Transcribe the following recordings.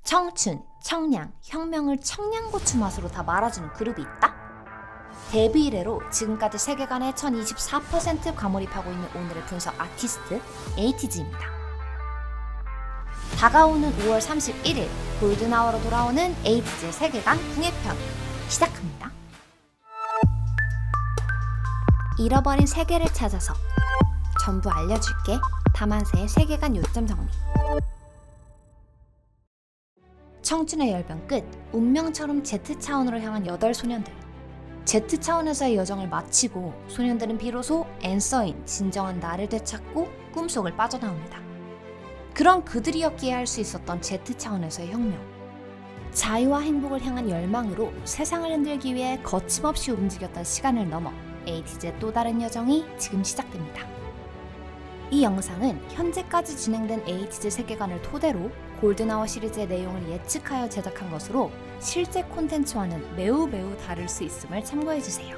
청춘, 청량, 혁명을 청양고추 맛으로 다 말아주는 그룹이 있다? 데뷔 이래로 지금까지 세계관에 1024% 과몰입하고 있는 오늘의 분석 아티스트 에이티즈입니다. 다가오는 5월 31일 골든아워로 돌아오는 에이티즈의 세계관 궁예편 시작합니다. 잃어버린 세계를 찾아서 전부 알려줄게. 다만세의 세계관 요점 정리. 청춘의 열병 끝, 운명처럼 Z차원으로 향한 8소년들. Z차원에서의 여정을 마치고 소년들은 비로소 앤서인 진정한 나를 되찾고 꿈속을 빠져나옵니다. 그런 그들이었기에 할 수 있었던 Z차원에서의 혁명. 자유와 행복을 향한 열망으로 세상을 흔들기 위해 거침없이 움직였던 시간을 넘어 에이티즈의 또 다른 여정이 지금 시작됩니다. 이 영상은 현재까지 진행된 에이티즈 세계관을 토대로 골든아워 시리즈의 내용을 예측하여 제작한 것으로 실제 콘텐츠와는 매우 다를 수 있음을 참고해주세요.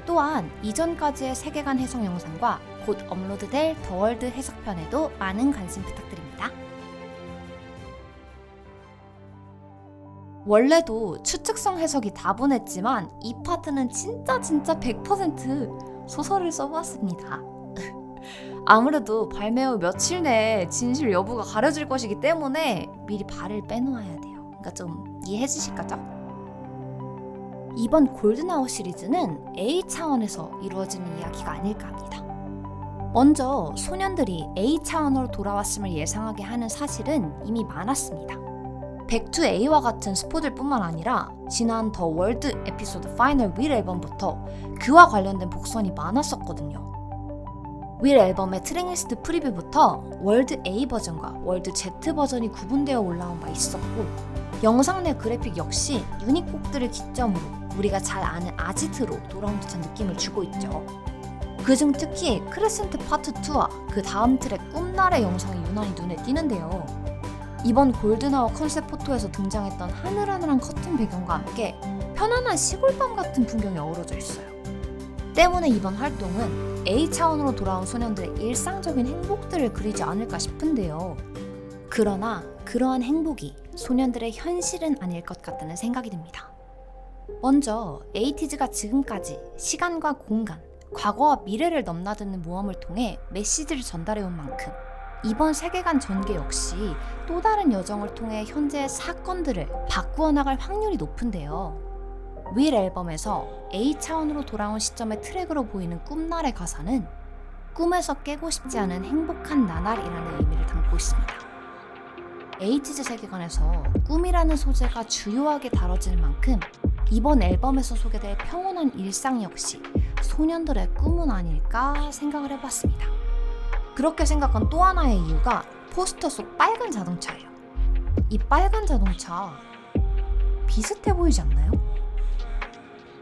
또한 이전까지의 세계관 해석 영상과 곧 업로드될 더월드 해석편에도 많은 관심 부탁드립니다. 원래도 추측성 해석이 다분했지만 이 파트는 진짜 100% 소설을 써보았습니다. 아무래도 발매 후 며칠 내에 진실 여부가 가려질 것이기 때문에 미리 발을 빼놓아야 돼요. 그러니까 좀 이해해 주실 거죠? 이번 골든아워 시리즈는 A 차원에서 이루어지는 이야기가 아닐까 합니다. 먼저 소년들이 A 차원으로 돌아왔음을 예상하게 하는 사실은 이미 많았습니다. 백투A와 같은 스포들 뿐만 아니라 지난 더 월드 에피소드 파이널 윌 앨범부터 그와 관련된 복선이 많았었거든요. 윌 앨범의 트랙리스트 프리뷰부터 월드 A 버전과 월드 Z 버전이 구분되어 올라온 바 있었고, 영상 내 그래픽 역시 유닛 곡들을 기점으로 우리가 잘 아는 아지트로 돌아온 듯한 느낌을 주고 있죠. 그중 특히 크레센트 파트 2와 그 다음 트랙 꿈날의 영상이 유난히 눈에 띄는데요. 이번 골든아워 컨셉 포토에서 등장했던 하늘하늘한 커튼 배경과 함께 편안한 시골밤 같은 풍경이 어우러져 있어요. 때문에 이번 활동은 A 차원으로 돌아온 소년들의 일상적인 행복들을 그리지 않을까 싶은데요. 그러나 그러한 행복이 소년들의 현실은 아닐 것 같다는 생각이 듭니다. 먼저 에이티즈가 지금까지 시간과 공간, 과거와 미래를 넘나드는 모험을 통해 메시지를 전달해온 만큼 이번 세계관 전개 역시 또 다른 여정을 통해 현재의 사건들을 바꾸어 나갈 확률이 높은데요. 윌 앨범에서 A 차원으로 돌아온 시점의 트랙으로 보이는 꿈날의 가사는 꿈에서 깨고 싶지 않은 행복한 나날이라는 의미를 담고 있습니다. 에이티즈 세계관에서 꿈이라는 소재가 주요하게 다뤄질 만큼 이번 앨범에서 소개될 평온한 일상 역시 소년들의 꿈은 아닐까 생각을 해봤습니다. 그렇게 생각한 또 하나의 이유가 포스터 속 빨간 자동차예요. 이 빨간 자동차 비슷해 보이지 않나요?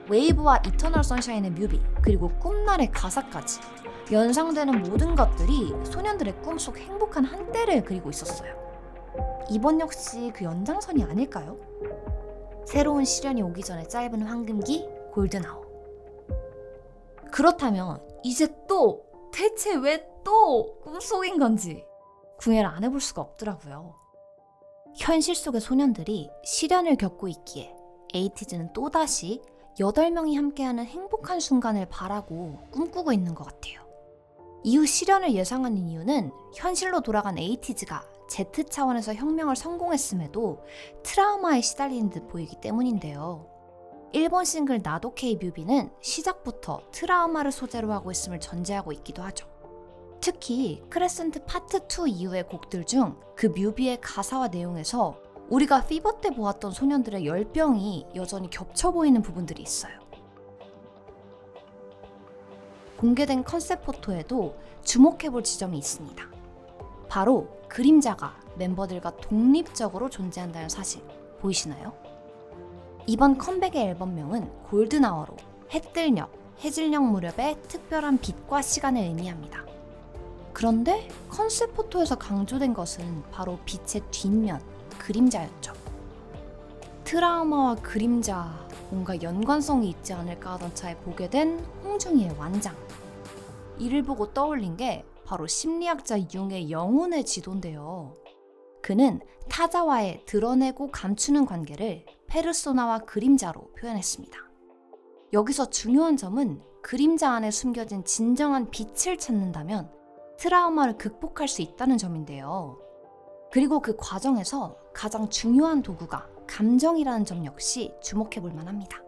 웨이브와 이터널 선샤인의 뮤비, 그리고 꿈날의 가사까지 연상되는 모든 것들이 소년들의 꿈속 행복한 한때를 그리고 있었어요. 이번 역시 그 연장선이 아닐까요? 새로운 시련이 오기 전에 짧은 황금기 골든아워. 그렇다면 이제 또 대체 왜 또 꿈속인 건지 궁예를 안 해볼 수가 없더라고요. 현실 속의 소년들이 시련을 겪고 있기에 에이티즈는 또다시 8명이 함께하는 행복한 순간을 바라고 꿈꾸고 있는 것 같아요. 이후 시련을 예상하는 이유는 현실로 돌아간 에이티즈가 Z차원에서 혁명을 성공했음에도 트라우마에 시달리는 듯 보이기 때문인데요. 일본 싱글 나도케이 뮤비는 시작부터 트라우마를 소재로 하고 있음을 전제하고 있기도 하죠. 특히 크레센트 파트 2 이후의 곡들 중 그 뮤비의 가사와 내용에서 우리가 피버 때 보았던 소년들의 열병이 여전히 겹쳐 보이는 부분들이 있어요. 공개된 컨셉 포토에도 주목해볼 지점이 있습니다. 바로 그림자가 멤버들과 독립적으로 존재한다는 사실 보이시나요? 이번 컴백의 앨범명은 골든아워로 해뜰녘, 해질녘 무렵의 특별한 빛과 시간을 의미합니다. 그런데 컨셉 포토에서 강조된 것은 바로 빛의 뒷면, 그림자였죠. 트라우마와 그림자, 뭔가 연관성이 있지 않을까 하던 차에 보게 된 홍중이의 완장. 이를 보고 떠올린 게 바로 심리학자 융의 영혼의 지도인데요. 그는 타자와의 드러내고 감추는 관계를 페르소나와 그림자로 표현했습니다. 여기서 중요한 점은 그림자 안에 숨겨진 진정한 빛을 찾는다면 트라우마를 극복할 수 있다는 점인데요. 그리고 그 과정에서 가장 중요한 도구가 감정이라는 점 역시 주목해 볼 만합니다.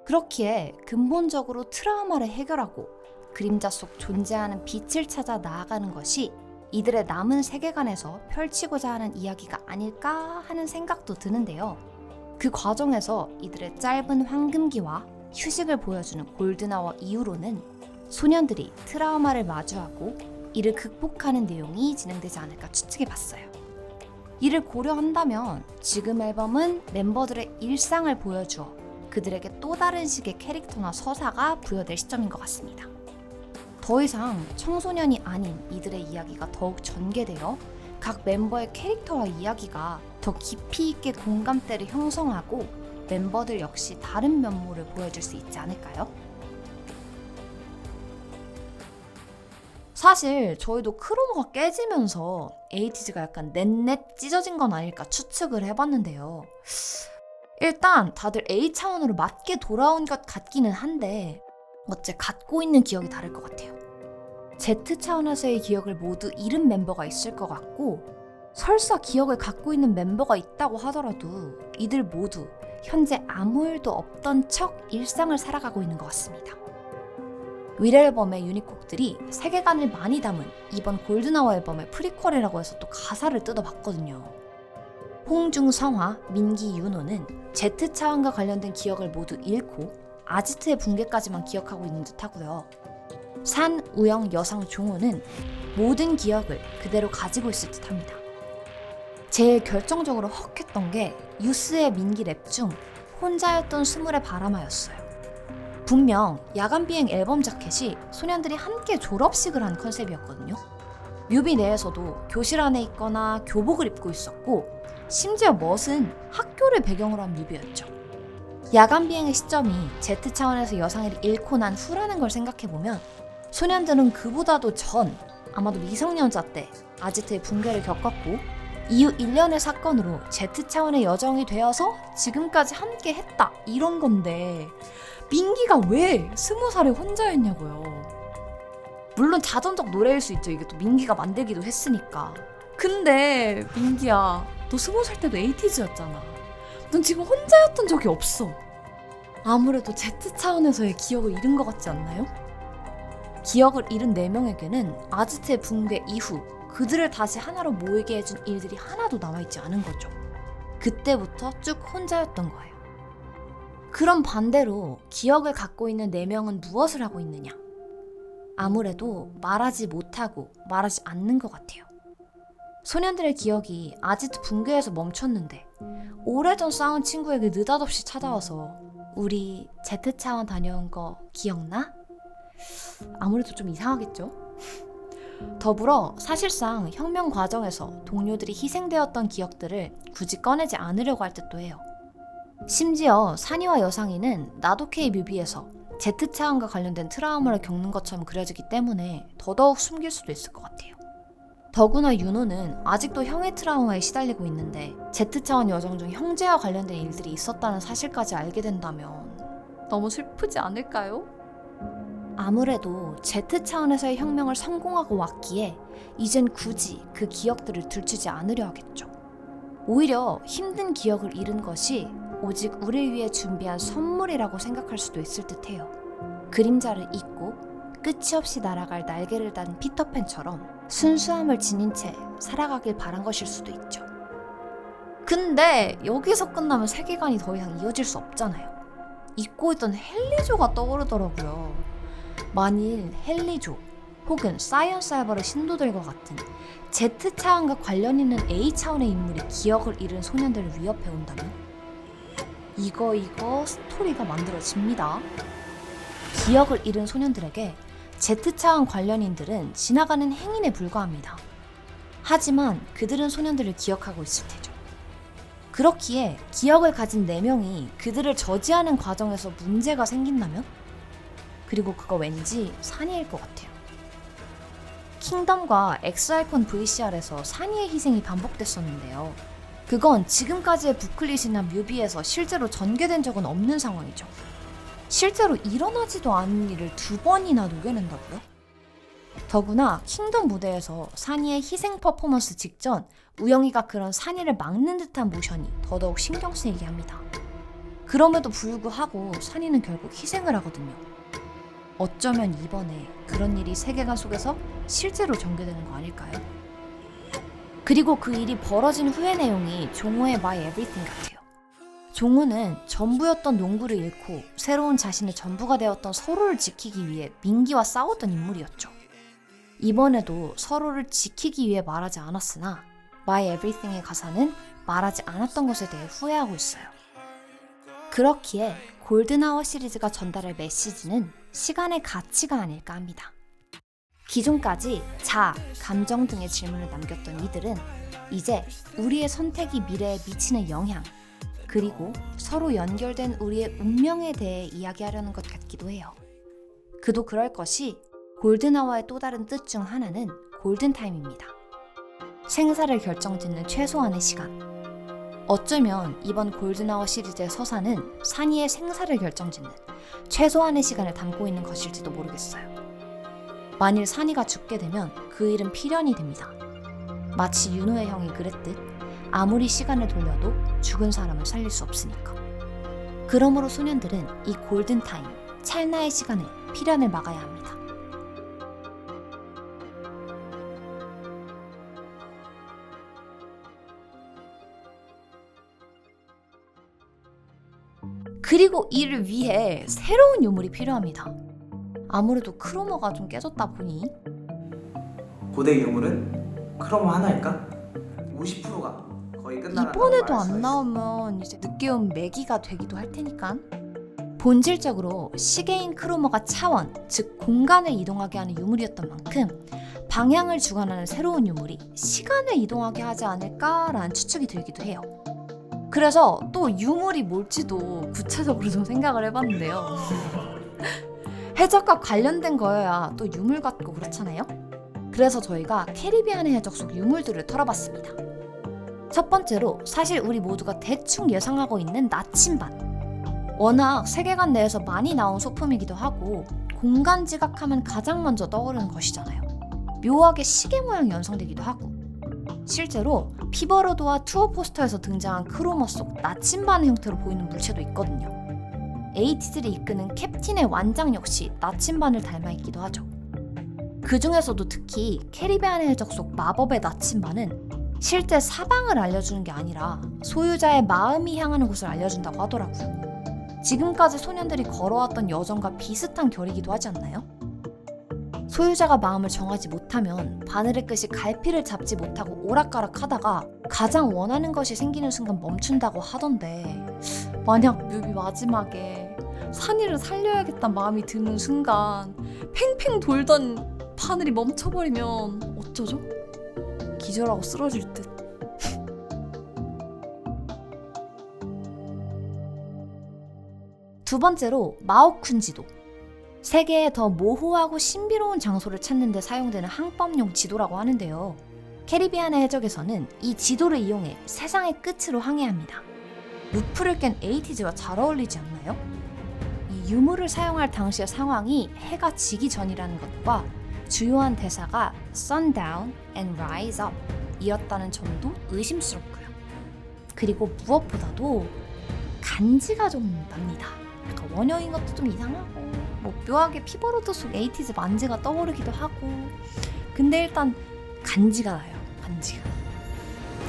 그렇기에 근본적으로 트라우마를 해결하고 그림자 속 존재하는 빛을 찾아 나아가는 것이 이들의 남은 세계관에서 펼치고자 하는 이야기가 아닐까 하는 생각도 드는데요. 그 과정에서 이들의 짧은 황금기와 휴식을 보여주는 골든아워 이후로는 소년들이 트라우마를 마주하고 이를 극복하는 내용이 진행되지 않을까 추측해봤어요. 이를 고려한다면 지금 앨범은 멤버들의 일상을 보여주어 그들에게 또 다른 식의 캐릭터나 서사가 부여될 시점인 것 같습니다. 더 이상 청소년이 아닌 이들의 이야기가 더욱 전개되어 각 멤버의 캐릭터와 이야기가 더 깊이 있게 공감대를 형성하고 멤버들 역시 다른 면모를 보여줄 수 있지 않을까요? 사실 저희도 크로머가 깨지면서 에이티즈가 약간 넷넷 찢어진 건 아닐까 추측을 해봤는데요. 일단 다들 A 차원으로 맞게 돌아온 것 같기는 한데 어째 갖고 있는 기억이 다를 것 같아요. Z 차원에서의 기억을 모두 잃은 멤버가 있을 것 같고 설사 기억을 갖고 있는 멤버가 있다고 하더라도 이들 모두 현재 아무 일도 없던 척 일상을 살아가고 있는 것 같습니다. 윌 앨범의 유닛곡들이 세계관을 많이 담은 이번 골든아워 앨범의 프리퀄이라고 해서 또 가사를 뜯어봤거든요. 홍중성화, 민기, 윤호는 Z 차원과 관련된 기억을 모두 잃고 아지트의 붕괴까지만 기억하고 있는 듯 하고요. 산, 우영, 여상, 종호는 모든 기억을 그대로 가지고 있을 듯 합니다. 제일 결정적으로 헉했던 게 유스의 민기 랩 중 혼자였던 스물의 바람아였어요. 분명 야간비행 앨범 자켓이 소년들이 함께 졸업식을 한 컨셉이었거든요. 뮤비 내에서도 교실 안에 있거나 교복을 입고 있었고 심지어 멋은 학교를 배경으로 한 뮤비였죠. 야간비행의 시점이 Z 차원에서 여상이를 잃고 난 후라는 걸 생각해보면 소년들은 그보다도 전, 아마도 미성년자 때 아지트의 붕괴를 겪었고 이후 1년의 사건으로 Z 차원의 여정이 되어서 지금까지 함께 했다 이런 건데 민기가 왜 20살에 혼자였냐고요. 물론 자전적 노래일 수 있죠. 이게 또 민기가 만들기도 했으니까. 근데 민기야, 너 20살 때도 에이티즈였잖아. 넌 지금 혼자였던 적이 없어. 아무래도 Z 차원에서의 기억을 잃은 것 같지 않나요? 기억을 잃은 4명에게는 아지트의 붕괴 이후 그들을 다시 하나로 모이게 해준 일들이 하나도 남아있지 않은 거죠. 그때부터 쭉 혼자였던 거예요. 그럼 반대로 기억을 갖고 있는 4명은 무엇을 하고 있느냐? 아무래도 말하지 못하고 말하지 않는 것 같아요. 소년들의 기억이 아지트 붕괴에서 멈췄는데 오래전 싸운 친구에게 느닷없이 찾아와서 우리 Z 차원 다녀온 거 기억나? 아무래도 좀 이상하겠죠? 더불어 사실상 혁명 과정에서 동료들이 희생되었던 기억들을 굳이 꺼내지 않으려고 할 듯도 해요. 심지어 산이와 여상이는 나도케이 뮤비에서 Z 차원과 관련된 트라우마를 겪는 것처럼 그려지기 때문에 더더욱 숨길 수도 있을 것 같아요. 더구나 윤호는 아직도 형의 트라우마에 시달리고 있는데 Z 차원 여정 중 형제와 관련된 일들이 있었다는 사실까지 알게 된다면 너무 슬프지 않을까요? 아무래도 Z 차원에서의 혁명을 성공하고 왔기에 이젠 굳이 그 기억들을 들추지 않으려 하겠죠. 오히려 힘든 기억을 잃은 것이 오직 우리를 위해 준비한 선물이라고 생각할 수도 있을 듯해요. 그림자를 잊고 끝이 없이 날아갈 날개를 단 피터팬처럼 순수함을 지닌 채 살아가길 바란 것일 수도 있죠. 근데 여기서 끝나면 세계관이 더 이상 이어질 수 없잖아요. 잊고 있던 헨리조가 떠오르더라고요. 만일 헨리조 혹은 사이언스 알바르 신도들과 같은 Z 차원과 관련 있는 A 차원의 인물이 기억을 잃은 소년들을 위협해 온다면 이거 스토리가 만들어집니다. 기억을 잃은 소년들에게 Z 차원 관련인들은 지나가는 행인에 불과합니다. 하지만 그들은 소년들을 기억하고 있을 테죠. 그렇기에 기억을 가진 4명이 그들을 저지하는 과정에서 문제가 생긴다면? 그리고 그거 왠지 산이일 것 같아요. 킹덤과 엑스아이폰 VCR에서 산이의 희생이 반복됐었는데요. 그건 지금까지의 부클릿이나 뮤비에서 실제로 전개된 적은 없는 상황이죠. 실제로 일어나지도 않은 일을 2번이나 녹여낸다고요? 더구나 킹덤 무대에서 산이의 희생 퍼포먼스 직전 우영이가 그런 산이를 막는 듯한 모션이 더더욱 신경 쓰이게 합니다. 그럼에도 불구하고 산이는 결국 희생을 하거든요. 어쩌면 이번에 그런 일이 세계관 속에서 실제로 전개되는 거 아닐까요? 그리고 그 일이 벌어진 후의 내용이 종우의 My Everything 같아요. 종우는 전부였던 농구를 잃고 새로운 자신의 전부가 되었던 서로를 지키기 위해 민기와 싸웠던 인물이었죠. 이번에도 서로를 지키기 위해 말하지 않았으나 My Everything의 가사는 말하지 않았던 것에 대해 후회하고 있어요. 그렇기에 골든아워 시리즈가 전달할 메시지는 시간의 가치가 아닐까 합니다. 기존까지 자, 감정 등의 질문을 남겼던 이들은 이제 우리의 선택이 미래에 미치는 영향, 그리고 서로 연결된 우리의 운명에 대해 이야기하려는 것 같기도 해요. 그도 그럴 것이 골든아워의 또 다른 뜻 중 하나는 골든타임입니다. 생사를 결정짓는 최소한의 시간. 어쩌면 이번 골든아워 시리즈의 서사는 산이의 생사를 결정짓는 최소한의 시간을 담고 있는 것일지도 모르겠어요. 만일 산이가 죽게 되면 그 일은 필연이 됩니다. 마치 윤호의 형이 그랬듯 아무리 시간을 돌려도 죽은 사람을 살릴 수 없으니까. 그러므로 소년들은 이 골든타임, 찰나의 시간에 필연을 막아야 합니다. 그리고 이를 위해 새로운 유물이 필요합니다. 아무래도 크로머가 좀 깨졌다 보니 고대 유물은 크로머 하나일까? 50%가 거의 끝나간다고 이번에도 말할 수가 안 있어. 나오면 이제 늦게 온 매기가 되기도 할 테니까. 본질적으로 시계인 크로머가 차원, 즉 공간을 이동하게 하는 유물이었던 만큼 방향을 주관하는 새로운 유물이 시간을 이동하게 하지 않을까라는 추측이 들기도 해요. 그래서 또 유물이 뭘지도 구체적으로 좀 생각을 해봤는데요. 해적과 관련된 거여야 또 유물 같고 그렇잖아요. 그래서 저희가 캐리비안의 해적 속 유물들을 털어봤습니다. 첫 번째로 사실 우리 모두가 대충 예상하고 있는 나침반. 워낙 세계관 내에서 많이 나온 소품이기도 하고 공간 지각하면 가장 먼저 떠오르는 것이잖아요. 묘하게 시계 모양이 연상되기도 하고 실제로 피버로드와 투어 포스터에서 등장한 크로머 속 나침반의 형태로 보이는 물체도 있거든요. 에이티즈를 이끄는 캡틴의 완장 역시 나침반을 닮아있기도 하죠. 그 중에서도 특히 캐리비안의 해적 속 마법의 나침반은 실제 사방을 알려주는 게 아니라 소유자의 마음이 향하는 곳을 알려준다고 하더라고요. 지금까지 소년들이 걸어왔던 여정과 비슷한 결이기도 하지 않나요? 소유자가 마음을 정하지 못하면 바늘의 끝이 갈피를 잡지 못하고 오락가락 하다가 가장 원하는 것이 생기는 순간 멈춘다고 하던데 만약 뮤비 마지막에 산이를 살려야겠다는 마음이 드는 순간 팽팽 돌던 바늘이 멈춰버리면 어쩌죠? 기절하고 쓰러질 듯. 두 번째로 마오쿤 지도. 세계의 더 모호하고 신비로운 장소를 찾는 데 사용되는 항법용 지도라고 하는데요. 캐리비안의 해적에서는 이 지도를 이용해 세상의 끝으로 항해합니다. 루프를 깬 에이티즈와 잘 어울리지 않나요? 이 유물을 사용할 당시의 상황이 해가 지기 전이라는 것과 주요한 대사가 sundown and rise up 이었다는 점도 의심스럽고요. 그리고 무엇보다도 간지가 좀 납니다. 약간 원형인 것도 좀 이상하고 뭐 묘하게 피버로드 속 에이티즈 만지가 떠오르기도 하고 근데 일단 간지가 나요.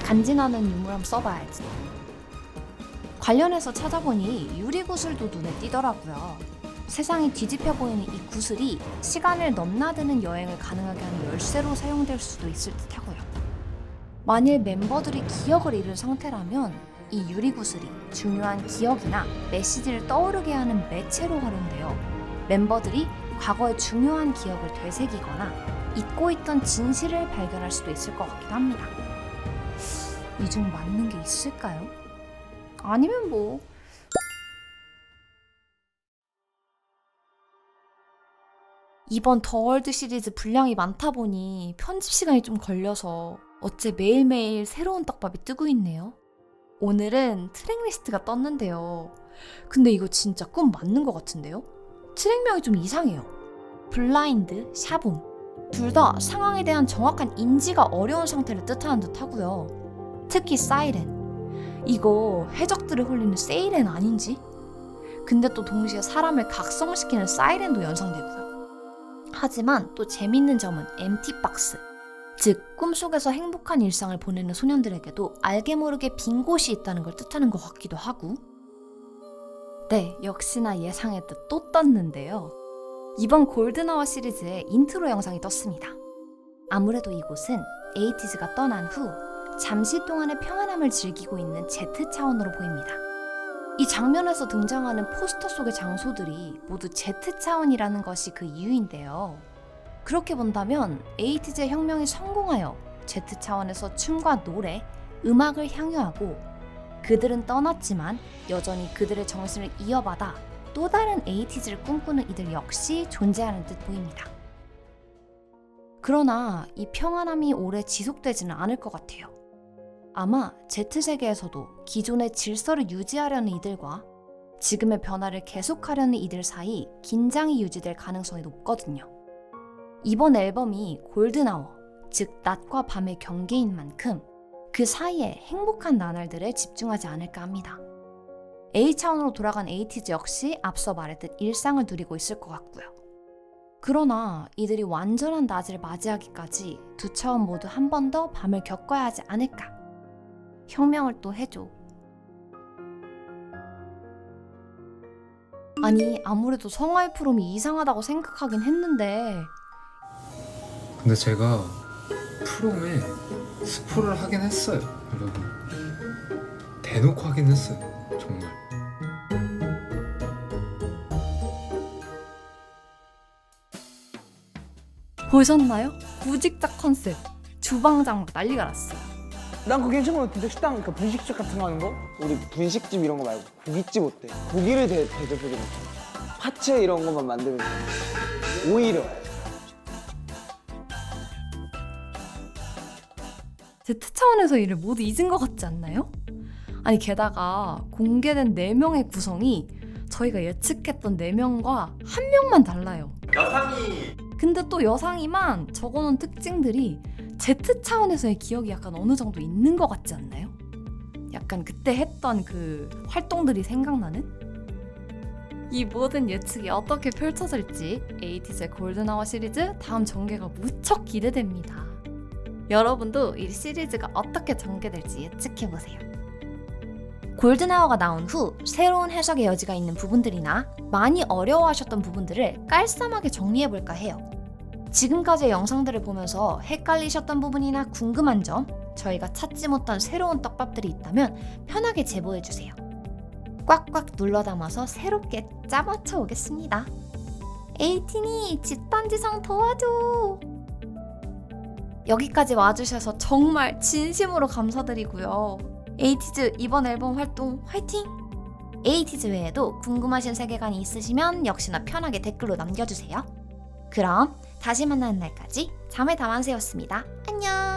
간지나는 유물 한번 써봐야지. 관련해서 찾아보니 유리구슬도 눈에 띄더라고요. 세상이 뒤집혀 보이는 이 구슬이 시간을 넘나드는 여행을 가능하게 하는 열쇠로 사용될 수도 있을 듯하고요. 만일 멤버들이 기억을 잃은 상태라면 이 유리구슬이 중요한 기억이나 메시지를 떠오르게 하는 매체로 활용되어 멤버들이 과거의 중요한 기억을 되새기거나 잊고 있던 진실을 발견할 수도 있을 것 같기도 합니다. 이 중 맞는 게 있을까요? 아니면 뭐 이번 더월드 시리즈 분량이 많다 보니 편집 시간이 좀 걸려서 어째 매일매일 새로운 떡밥이 뜨고 있네요. 오늘은 트랙 리스트가 떴는데요. 근데 이거 진짜 꿈 맞는 것 같은데요? 트랙명이 좀 이상해요. 블라인드, 샤봉. 둘 다 상황에 대한 정확한 인지가 어려운 상태를 뜻하는 듯 하고요. 특히 사이렌. 이거 해적들을 홀리는 세이렌 아닌지? 근데 또 동시에 사람을 각성시키는 사이렌도 연상되고요. 하지만 또 재밌는 점은 엠티박스. 즉 꿈속에서 행복한 일상을 보내는 소년들에게도 알게 모르게 빈 곳이 있다는 걸 뜻하는 것 같기도 하고. 네, 역시나 예상의 뜻 또 떴는데요. 이번 골든아워 시리즈의 인트로 영상이 떴습니다. 아무래도 이곳은 에이티즈가 떠난 후 잠시 동안의 평안함을 즐기고 있는 Z 차원으로 보입니다. 이 장면에서 등장하는 포스터 속의 장소들이 모두 Z 차원이라는 것이 그 이유인데요. 그렇게 본다면 에이티즈의 혁명이 성공하여 Z 차원에서 춤과 노래, 음악을 향유하고 그들은 떠났지만 여전히 그들의 정신을 이어받아 또 다른 에이티즈를 꿈꾸는 이들 역시 존재하는 듯 보입니다. 그러나 이 평안함이 오래 지속되지는 않을 것 같아요. 아마 Z세계에서도 기존의 질서를 유지하려는 이들과 지금의 변화를 계속하려는 이들 사이 긴장이 유지될 가능성이 높거든요. 이번 앨범이 골든아워, 즉 낮과 밤의 경계인 만큼 그 사이에 행복한 나날들에 집중하지 않을까 합니다. A차원으로 돌아간 에이티즈 역시 앞서 말했듯 일상을 누리고 있을 것 같고요. 그러나 이들이 완전한 낮을 맞이하기까지 두 차원 모두 한 번 더 밤을 겪어야 하지 않을까. 혁명을 또 해줘. 아니 아무래도 성화의 프롬이 이상하다고 생각하긴 했는데 근데 제가 프롬에 스포를 하긴 했어요, 여러분. 대놓고 하긴 했어요, 정말. 보셨나요? 구직자 컨셉. 주방장 막 난리가 났어요. 난 그거 괜찮은 것 같은데 식당 그 분식집 같은 거 하는 거? 우리 분식집 이런 거 말고 고깃집 어때? 고기를 대접해주는 거 파채 이런 것만 만들면 돼. 오히려 Z차원에서 이를 모두 잊은 것 같지 않나요? 아니 게다가 공개된 4명의 구성이 저희가 예측했던 4명과 1명만 달라요. 여상이 근데 또 여상이만 적어놓은 특징들이 Z차원에서의 기억이 약간 어느 정도 있는 것 같지 않나요? 약간 그때 했던 그 활동들이 생각나는? 이 모든 예측이 어떻게 펼쳐질지 에이티즈의 골든아워 시리즈 다음 전개가 무척 기대됩니다. 여러분도 이 시리즈가 어떻게 전개될지 예측해보세요. 골든아워가 나온 후 새로운 해석의 여지가 있는 부분들이나 많이 어려워하셨던 부분들을 깔쌈하게 정리해볼까 해요. 지금까지의 영상들을 보면서 헷갈리셨던 부분이나 궁금한 점, 저희가 찾지 못한 새로운 떡밥들이 있다면 편하게 제보해주세요. 꽉꽉 눌러 담아서 새롭게 짜맞춰 오겠습니다. 에이틴이 집단지상 도와줘! 여기까지 와주셔서 정말 진심으로 감사드리고요. 에이티즈 이번 앨범 활동 화이팅! 에이티즈 외에도 궁금하신 세계관이 있으시면 역시나 편하게 댓글로 남겨주세요. 그럼 다시 만나는 날까지 잠의 다만세였습니다. 안녕!